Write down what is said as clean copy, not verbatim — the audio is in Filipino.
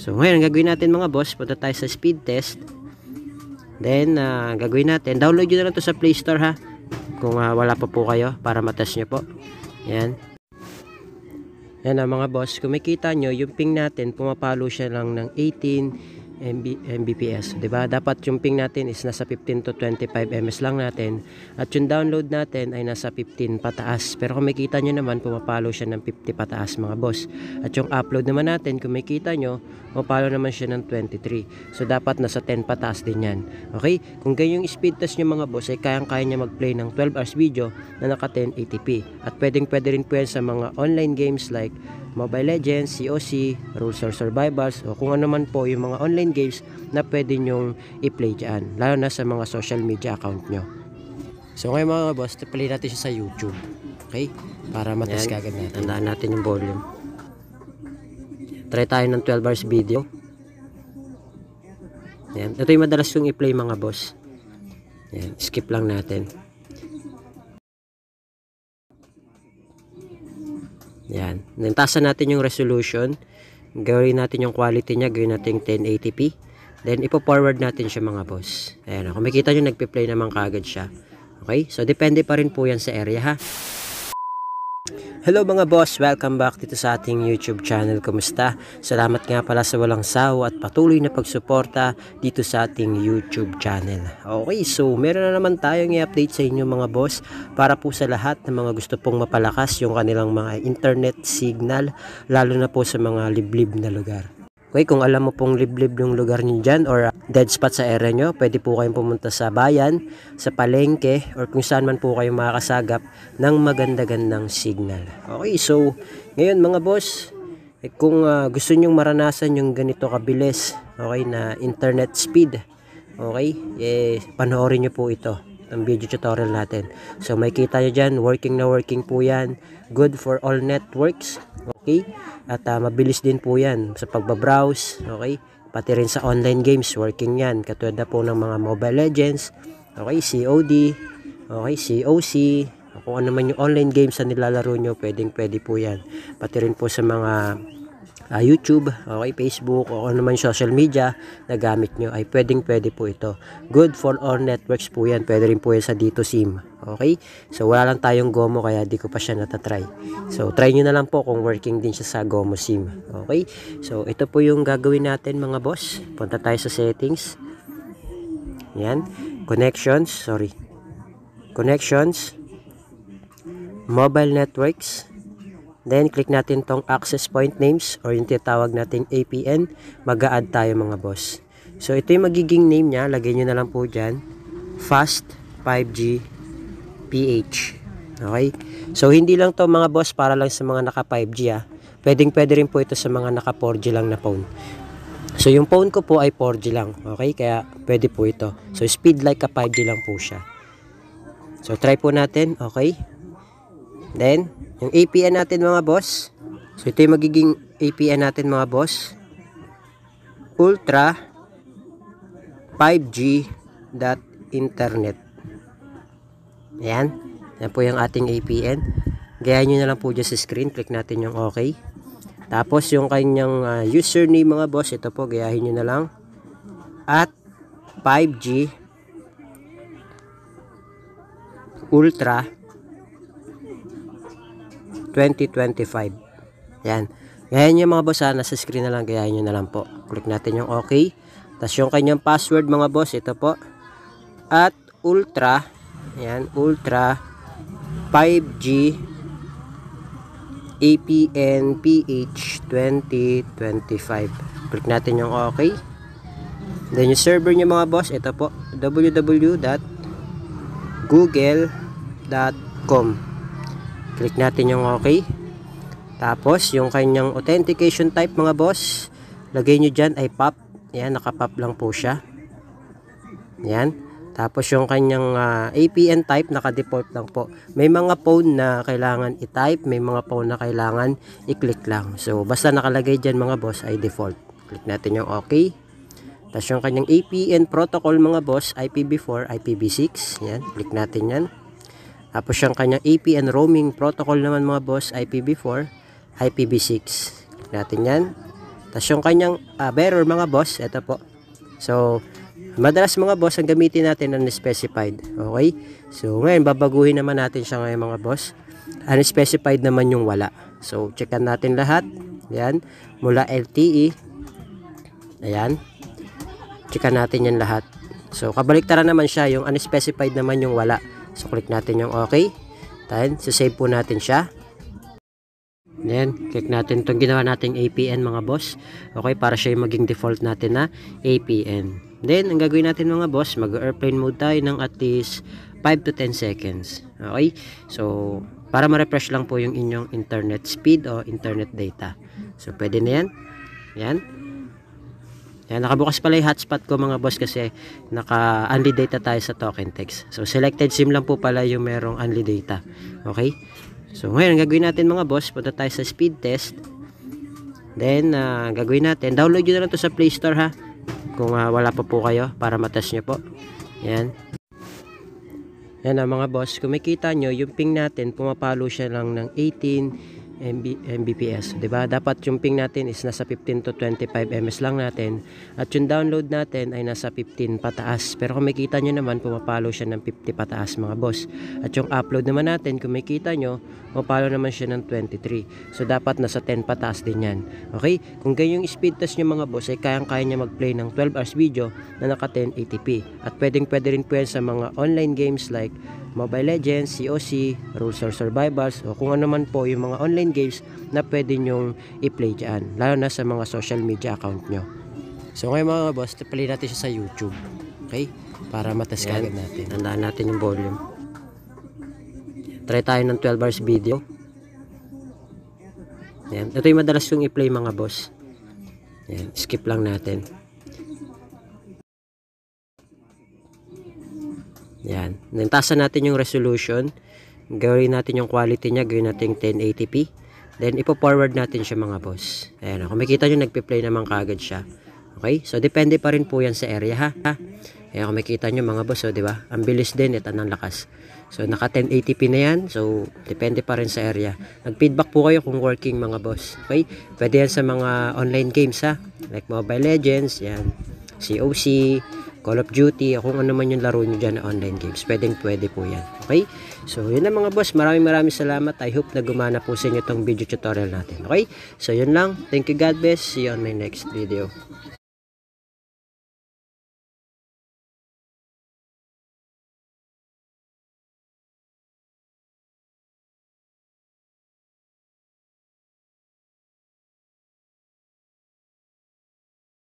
So ngayon, ang gagawin natin mga boss, punta tayo sa speed test. Then, gagawin natin, download nyo na lang to sa Play Store ha. Kung wala pa po kayo, para matest nyo po. Yan. Yan mga boss, kung makita nyo, yung ping natin, pumapalo siya lang ng 18 Mbps, diba? Dapat yung ping natin is nasa 15 to 25 ms lang natin, at yung download natin ay nasa 15 pataas. Pero kung makita nyo naman, pumapalo siya ng 50 pataas mga boss. At yung upload naman natin, kung makita nyo, pumapalo naman siya ng 23. So dapat nasa 10 pataas din yan. Okay? Kung ganyan yung speed test nyo mga boss, ay kayang-kaya nya mag-play ng 12 hours video na naka 1080p. At pwede rin po yan sa mga online games like Mobile Legends, COC, Rules or Survivals, o kung ano man po yung mga online games na pwede nyong i-play dyan, lalo na sa mga social media account nyo. So ngayon mga boss, play natin siya sa YouTube. Okay? Para matest kagad natin. Tandaan natin yung volume. Try tayo ng 12 hours video. Yan. Ito yung madalas kong i-play mga boss. Yan. Skip lang natin. Yan. Taasan natin yung resolution. Gawin natin yung quality niya. Gawin natin 1080p. Then, ipo-forward natin siya mga boss. Ayan. Kung makita nyo, nagpe-play naman kagad siya. Okay? So, depende pa rin po yan sa area ha. Hello mga boss, welcome back dito sa ating YouTube channel. Kumusta? Salamat nga pala sa walang sawa at patuloy na pagsuporta dito sa ating YouTube channel. Okay, so meron na naman tayong i-update sa inyo mga boss, para po sa lahat ng mga gusto pong mapalakas yung kanilang mga internet signal, lalo na po sa mga liblib na lugar. Okay, kung alam mo pong liblib yung lugar nyo dyan or dead spot sa area nyo, pwede po kayong pumunta sa bayan, sa palengke, or kung saan man po kayong makakasagap ng maganda-gandang signal. Okay, so ngayon mga boss, kung gusto nyong maranasan yung ganito kabilis, okay, na internet speed, okay, panoorin nyo po ito, ang video tutorial natin. So may kita nyo dyan, working na working po yan, good for all networks. Okay, at mabilis din po yan sa pagbabrowse. Okay, pati rin sa online games, working yan, katulad na po ng mga Mobile Legends, okay, COD, okay, COC, kung ano man yung online games na nilalaro nyo, pwede po yan. Pati rin po sa mga YouTube, okay, Facebook, o ano man social media na gamit nyo, ay pwede po ito. Good for all networks po yan. Pwede rin po yan sa Dito SIM. Okay, so wala lang tayong GOMO, kaya di ko pa siya natatry. So try nyo na lang po kung working din siya sa GOMO SIM. Okay, so ito po yung gagawin natin mga boss. Punta tayo sa settings. Yan, connections, mobile networks. Then, click natin tong access point names or yung tinatawag nating APN. Mag-a-add tayo mga boss. So, ito yung magiging name niya. Lagay nyo na lang po dyan. Fast 5G PH. Okay? So, hindi lang to mga boss para lang sa mga naka 5G ah. Pwede rin po ito sa mga naka 4G lang na phone. So, yung phone ko po ay 4G lang. Okay? Kaya, pwede po ito. So, speed like a 5G lang po siya. So, try po natin. Okay? Then, yung APN natin mga boss. So, ito yung magiging APN natin mga boss. Ultra 5G .internet. Ayan. Yan po yung ating APN. Gayahin nyo na lang po dyan sa screen. Click natin yung OK. Tapos, yung kanyang username mga boss. Ito po, gayahin nyo na lang. At 5G Ultra 2025. Yan. Gayahin nyo mga boss ha. Nasa screen na lang. Gayahin nyo na lang po. Click natin yung OK. Tapos yung kanyang password mga boss. Ito po. At Ultra. Yan. Ultra 5G APN PH 2025. Click natin yung OK. Then yung server nyo mga boss. Ito po. www.google.com. Click natin yung OK. Tapos, yung kanyang authentication type mga boss, lagay nyo dyan ay POP. Ayan, naka-POP lang po siya. Ayan. Tapos, yung kanyang APN type, naka-default lang po. May mga phone na kailangan i-type, may mga phone na kailangan i-click lang. So, basta nakalagay dyan mga boss ay default. Click natin yung OK. Tapos, yung kanyang APN protocol mga boss, IPv4, IPv6. Ayan, click natin yan. Tapos yung kanyang APN roaming protocol naman mga boss, IPv4, IPv6. Click natin yan. Tapos yung kanyang bearer mga boss, ito po. So, madalas mga boss, ang gamitin natin unspecified. Okay? So, ngayon, babaguhin naman natin siya ngayon mga boss. Unspecified naman yung wala. So, checkan natin lahat. Yan. Mula LTE. Ayan. Checkan natin yan lahat. So, kabaliktaran naman siya. Yung unspecified naman yung wala. So, click natin yung okay. Then, save po natin siya. Then, click natin itong ginawa nating APN mga boss. Okay, para siya yung maging default natin na APN. Then, ang gagawin natin mga boss, mag-airplane mode tayo ng at least 5 to 10 seconds. Okay, so, para ma-refresh lang po yung inyong internet speed o internet data. So, pwede na yan. Yan. Yan, nakabukas pala yung hotspot ko mga boss kasi naka-unli data tayo sa token text. So, selected SIM lang po pala yung merong unli data. Okay? So, ngayon, ang gagawin natin mga boss, punta tayo sa speed test. Then, gagawin natin, download nyo na lang to sa Play Store ha. Kung wala pa po kayo, para matest nyo po. Yan. Yan mga boss, kung makita nyo, yung ping natin, pumapalo siya lang ng 18 Mbps, diba? Dapat yung ping natin is nasa 15 to 25 ms lang natin, at yung download natin ay nasa 15 pataas. Pero kung makita nyo naman, pumapalo siya ng 50 pataas mga boss. At yung upload naman natin, kung makita nyo, pumapalo naman siya ng 23. So dapat nasa 10 pataas din yan. Okay? Kung ganyan yung speed test nyo mga boss, ay kayang-kaya nyo mag-play ng 12 hours video na naka 1080p. At pwede rin po yan sa mga online games like Mobile Legends, COC, Rules or Survivals, o kung ano man po yung mga online games na pwede nyong i-play dyan, lalo na sa mga social media account nyo. So ngayon mga boss, play natin siya sa YouTube. Okay? Para matest agad natin. Tandaan natin yung volume. Try tayo ng 12 hours video. Yan. Ito yung madalas kong i-play mga boss. Yan. Skip lang natin. Yan. Then, taasan natin yung resolution. Gawin natin yung quality niya. Gawin natin 1080p. Then, ipo-forward natin siya mga boss. Ayan. Kung makita nyo, nagpi-play naman kagad siya. Okay? So, depende pa rin po yan sa area ha. Ayan, kung makita nyo mga boss, oh, diba? Ang bilis din. Ito ng lakas. So, naka 1080p na yan. So, depende pa rin sa area. Nag-feedback po kayo kung working mga boss. Okay? Pwede yan sa mga online games ha. Like Mobile Legends. Yan. COC. Call of Duty, kung ano man yung laro nyo dyan na online games, pwede po yan. Okay? So, yun na mga boss. Maraming salamat. I hope na gumana po sa inyo itong video tutorial natin. Okay? So, yun lang. Thank you, God bless. See you on my next video.